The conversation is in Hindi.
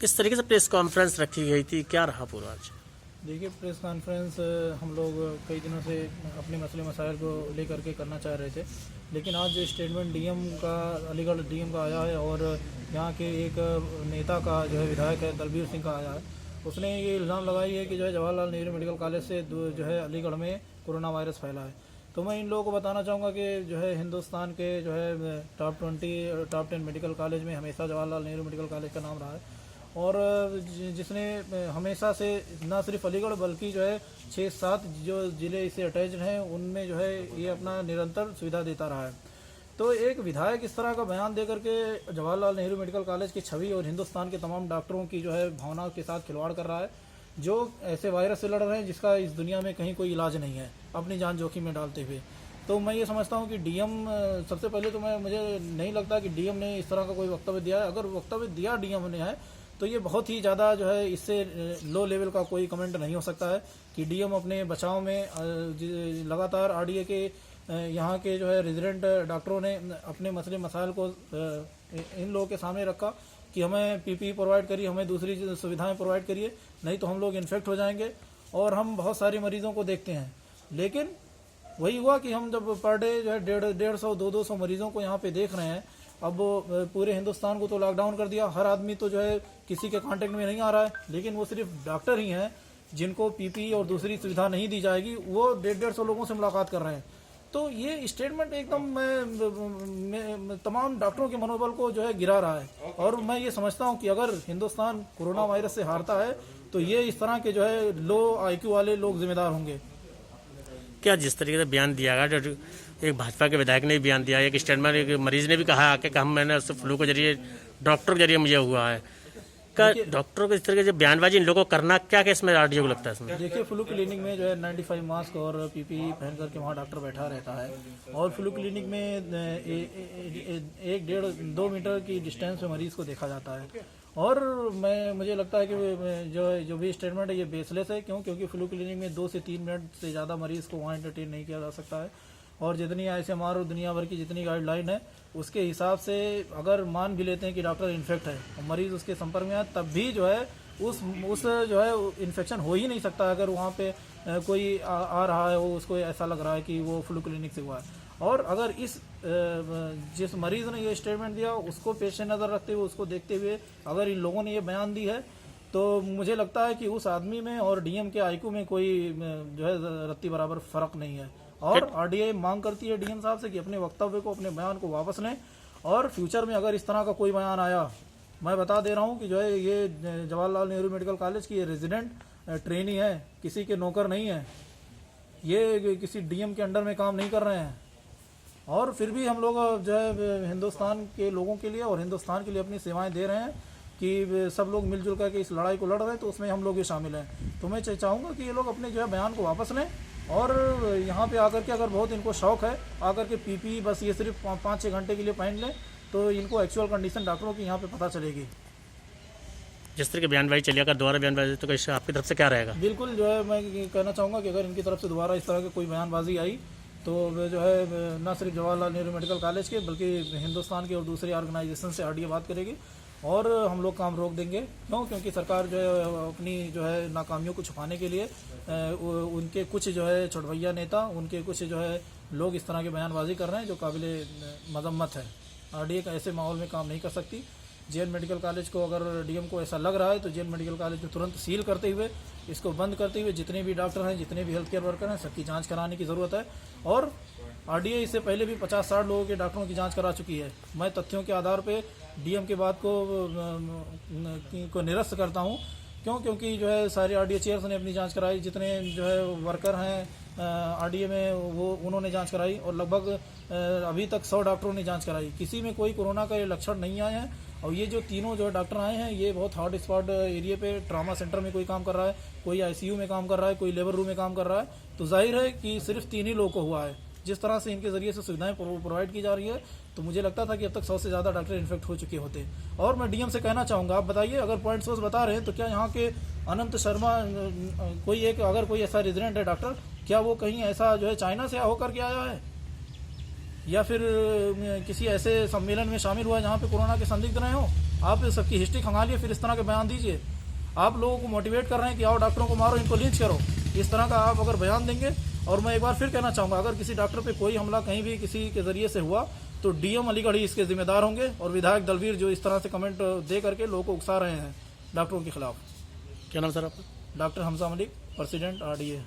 किस तरीके से प्रेस कॉन्फ्रेंस रखी गई थी, क्या रहा पूरा आज? देखिए, प्रेस कॉन्फ्रेंस हम लोग कई दिनों से अपने मसले मसाइल को लेकर के करना चाह रहे थे, लेकिन आज जो स्टेटमेंट डीएम का, अलीगढ़ डीएम का आया है और यहाँ के एक नेता का जो है, विधायक है दलबीर सिंह का आया है, उसने ये इल्ज़ाम लगाई है कि जो है जवाहरलाल नेहरू मेडिकल कॉलेज से जो है अलीगढ़ में कोरोना वायरस फैला है। तो मैं इन लोगों को बताना चाहूँगा कि जो है हिंदुस्तान के जो है टॉप 10 मेडिकल कॉलेज में हमेशा जवाहरलाल नेहरू मेडिकल कॉलेज का नाम रहा है, और जिसने हमेशा से न सिर्फ अलीगढ़ बल्कि जो है 6-7 जो ज़िले इससे अटैच्ड हैं उनमें जो है ये अपना निरंतर सुविधा देता रहा है। तो एक विधायक इस तरह का बयान दे करके जवाहरलाल नेहरू मेडिकल कॉलेज की छवि और हिंदुस्तान के तमाम डॉक्टरों की जो है भावनाओं के साथ खिलवाड़ कर रहा है, जो ऐसे वायरस से लड़ रहे हैं जिसका इस दुनिया में कहीं कोई इलाज नहीं है, अपनी जान जोखिम में डालते हुए। तो मैं ये समझता हूँ कि डीएम, सबसे पहले तो मुझे नहीं लगता कि डीएम ने इस तरह का कोई वक्तव्य दिया है। अगर वक्तव्य दिया डीएम ने है तो ये बहुत ही ज़्यादा जो है, इससे लो लेवल का कोई कमेंट नहीं हो सकता है कि डीएम अपने बचाव में लगातार आरडीए के यहाँ के जो है रेजिडेंट डॉक्टरों ने अपने मसले मसाइल को इन लोगों के सामने रखा कि हमें पीपीई प्रोवाइड करिए, हमें दूसरी सुविधाएं प्रोवाइड करिए, नहीं तो हम लोग इन्फेक्ट हो जाएंगे। और हम बहुत सारे मरीजों को देखते हैं, लेकिन वही हुआ कि हम जब पर डे जो है 150-200 मरीजों को यहाँ पे देख रहे हैं। अब पूरे हिंदुस्तान को तो लॉकडाउन कर दिया, हर आदमी तो जो है किसी के कांटेक्ट में नहीं आ रहा है, लेकिन वो सिर्फ डॉक्टर ही हैं जिनको पीपीई और दूसरी सुविधा नहीं दी जाएगी, वो 150 लोगों से मुलाकात कर रहे हैं। तो ये स्टेटमेंट एकदम तमाम डॉक्टरों के मनोबल को जो है गिरा रहा है। और मैं ये समझता हूँ कि अगर हिंदुस्तान कोरोना वायरस से हारता है तो ये इस तरह के जो है लो आईक्यू वाले लोग जिम्मेदार होंगे। क्या जिस तरीके से बयान दिया गया, जो एक भाजपा के विधायक ने भी बयान दिया, एक स्टेटमेंट एक मरीज ने भी कहा कि हम मैंने उससे फ्लू के जरिए, डॉक्टर के जरिए मुझे हुआ है, क्या डॉक्टरों को इस तरीके से बयानबाजी इन लोगों को करना क्या इसमें आरडीओ को लगता है इसमें? देखिए, फ्लू क्लिनिक में जो है 95 मास्क और पीपीई पहन करके वहाँ डॉक्टर बैठा रहता है, और फ्लू क्लिनिक में 1-1.5-2 मीटर की डिस्टेंस में मरीज को देखा जाता है। और मुझे लगता है कि जो भी स्टेटमेंट है ये बेसलेस है। क्योंकि फ्लू क्लिनिक में 2 से 3 मिनट से ज़्यादा मरीज को वहाँ एंटरटेन नहीं किया जा सकता है, और जितनी ICMR और दुनिया भर की जितनी गाइडलाइन है उसके हिसाब से अगर मान भी लेते हैं कि डॉक्टर इन्फेक्ट है और मरीज उसके संपर्क में आए, तब भी जो है उस जो है इन्फेक्शन हो ही नहीं सकता। अगर वहाँ पे कोई आ रहा है, वो उसको ऐसा लग रहा है कि वो फ्लू क्लिनिक से हुआ है। और अगर जिस मरीज ने ये स्टेटमेंट दिया उसको पेश नज़र रखते हुए, उसको देखते हुए अगर इन लोगों ने ये बयान दी है, तो मुझे लगता है कि उस आदमी में और डीएम के आईक्यू में कोई जो है रत्ती बराबर फर्क नहीं है। और आरडीए मांग करती है डीएम साहब से कि अपने वक्तव्य को, अपने बयान को वापस लें, और फ्यूचर में अगर इस तरह का कोई बयान आया, मैं बता दे रहा हूं कि जो है ये जवाहरलाल नेहरू मेडिकल कॉलेज की रेजिडेंट ट्रेनी है, किसी के नौकर नहीं है, ये किसी डीएम के अंडर में काम नहीं कर रहे हैं। और फिर भी हम लोग जो है हिंदुस्तान के लोगों के लिए और हिंदुस्तान के लिए अपनी सेवाएं दे रहे हैं कि सब लोग मिलजुल करके इस लड़ाई को लड़ रहे हैं, तो उसमें हम लोग भी शामिल हैं। तो मैं चाहूँगा कि ये लोग अपने जो है बयान को वापस लें, और यहाँ पे आकर के अगर बहुत इनको शौक है आकर के पीपीई बस ये सिर्फ 5-6 घंटे के लिए पहन लें, तो इनको एक्चुअल कंडीशन डॉक्टरों की यहाँ पे पता चलेगी। जिस तरह की बयानबाजी चली, अगर दोबारा बयानबाजी तो आपकी तरफ से क्या रहेगा? बिल्कुल जो है मैं कहना चाहूँगा कि अगर इनकी तरफ से दोबारा इस तरह की कोई बयानबाजी आई तो जो है न सिर्फ जवाहरलाल नेहरू मेडिकल कॉलेज के बल्कि हिंदुस्तान के और दूसरे ऑर्गेनाइजेशन से आरडीए बात करेगी, और हम लोग काम रोक देंगे। क्योंकि सरकार जो है अपनी जो है नाकामियों को छुपाने के लिए उनके कुछ जो है छोटभैया नेता, उनके कुछ जो है लोग इस तरह की बयानबाजी कर रहे हैं जो काबिले मजम्मत है। आरडीए का ऐसे माहौल में काम नहीं कर सकती। जेएन मेडिकल कॉलेज को अगर डीएम को ऐसा लग रहा है तो जेएन मेडिकल कॉलेज को तुरंत सील करते हुए, इसको बंद करते हुए जितने भी डॉक्टर हैं, जितने भी हेल्थ केयर वर्कर हैं, सबकी जांच कराने की ज़रूरत है। और आरडीए इससे पहले भी 50-60 लोगों के डॉक्टरों की जांच करा चुकी है। मैं तथ्यों के आधार पे डीएम की बात को निरस्त करता हूं। क्योंकि जो है सारे आरडीए चेयर्स ने अपनी जांच कराई, जितने जो है वर्कर हैं आरडीए में वो उन्होंने जांच कराई, और लगभग अभी तक 100 डॉक्टरों ने जांच कराई। किसी में कोई कोरोना का लक्षण नहीं आए हैं। और ये जो तीनों जो डॉक्टर आए हैं, ये बहुत हॉट स्पॉट एरिया पे, ट्रॉमा सेंटर में कोई काम कर रहा है, कोई आईसीयू में काम कर रहा है, कोई लेबर रूम में काम कर रहा है। तो जाहिर है कि सिर्फ 3 ही लोगों को हुआ है। जिस तरह से इनके जरिए से सुविधाएं प्रोवाइड की जा रही है, तो मुझे लगता था कि अब तक 100 से ज़्यादा डॉक्टर इन्फेक्ट हो चुके होते। और मैं डीएम से कहना चाहूँगा, आप बताइए, अगर पॉइंट सोर्स बता रहे हैं तो क्या यहाँ के अनंत शर्मा अगर कोई ऐसा रेजिडेंट है डॉक्टर, क्या वो कहीं ऐसा जो है चाइना से होकर के आया है, या फिर किसी ऐसे सम्मेलन में शामिल हुआ है जहाँ पे कोरोना के संदिग्ध रहे हों? आप सबकी हिस्ट्री खंगालिए, फिर इस तरह के बयान दीजिए। आप लोगों को मोटिवेट कर रहे हैं कि आओ डॉक्टरों को मारो, इनको लिंच करो, इस तरह का आप अगर बयान देंगे। और मैं एक बार फिर कहना चाहूँगा, अगर किसी डॉक्टर पे कोई हमला कहीं भी किसी के जरिए से हुआ तो डीएम अलीगढ़ ही इसके जिम्मेदार होंगे, और विधायक दलवीर जो इस तरह से कमेंट दे करके लोगों को उकसा रहे हैं डॉक्टरों के खिलाफ। क्या नाम सर आपका? Doctor Hamza Malik, president RDA।